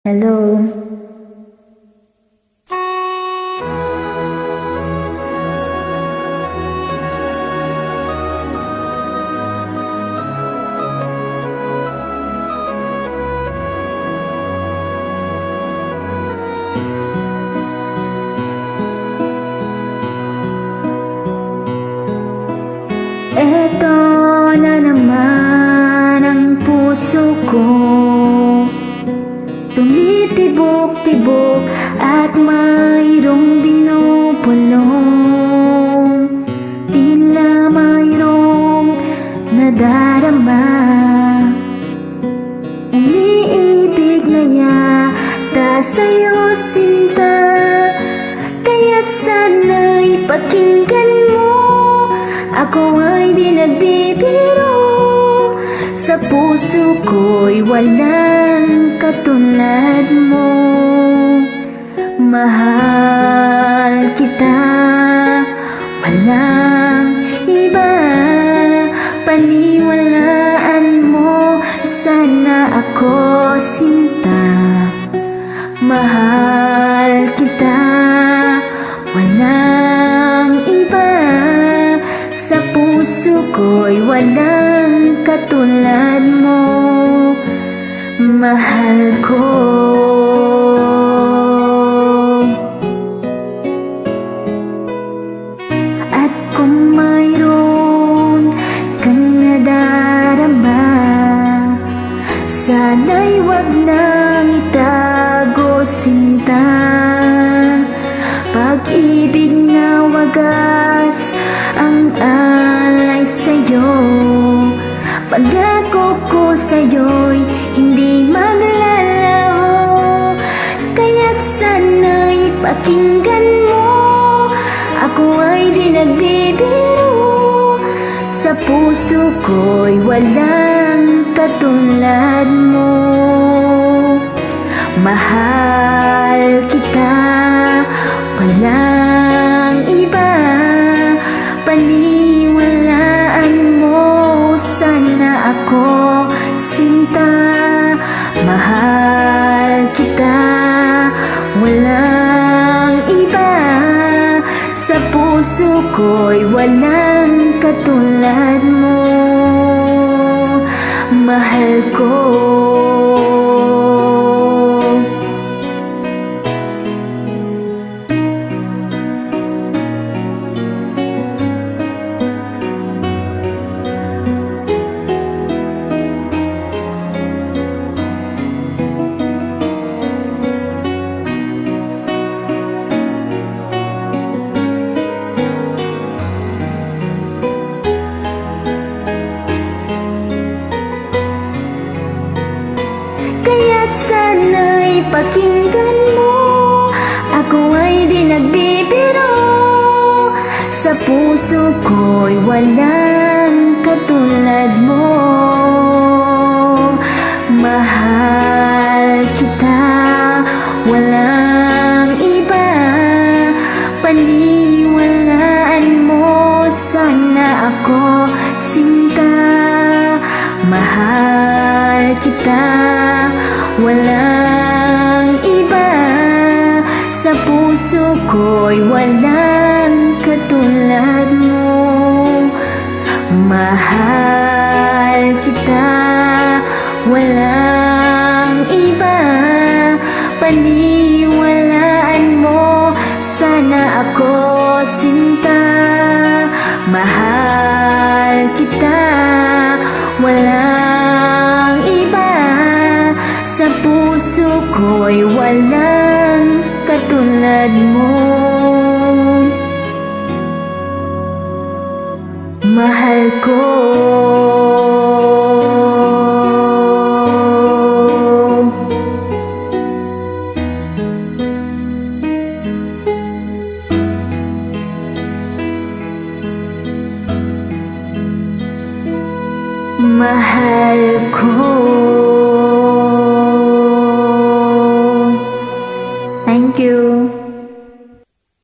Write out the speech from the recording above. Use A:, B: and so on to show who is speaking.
A: Hello. Eto na naman ang puso ko, tumitibok-tibok at mayroong binubulong, tila mayroong nadarama. Umiibig na yata sa'yo, sinta, kaya't sana'y pakinggan mo. Ako ay di nagbibiro, sa puso ko'y walang katulad mo. Mahal kita, walang iba, paniwalaan mo sana ako, sinta. Mahal kita, walang iba, sa puso ko'y walang katulad mo. Mahal ko. At kung mayroon kang nadarama, sana'y wag nang itago, sinta. Pag-ibig na wagas ang alay sa'yo, pag-ako ko sa'yo'y hindi maglalaho. Kaya't sana'y pakinggan mo, ako ay di nagbibiro, sa puso ko'y walang katulad mo. Mahal kita, walang iba, paniwalaan mo sana ako, sinta. Mahal kita, walang iba, sa puso ko'y walang katulad mo. Mahal ko. Kaya't sana'y pakinggan mo, ako ay di nagbibiro, sa puso ko'y walang katulad mo. Mahal kita, walang iba, paniwalaan mo sana ako, sinta. Mahal kita, walang iba, sa puso ko'y walang katulad mo. Mahal kita, walang iba, paniwalaan mo sana ako, sinta. Mahal kita, walang iba, sa puso ko'y walang katulad mo. Mahal ko. Mahal ko.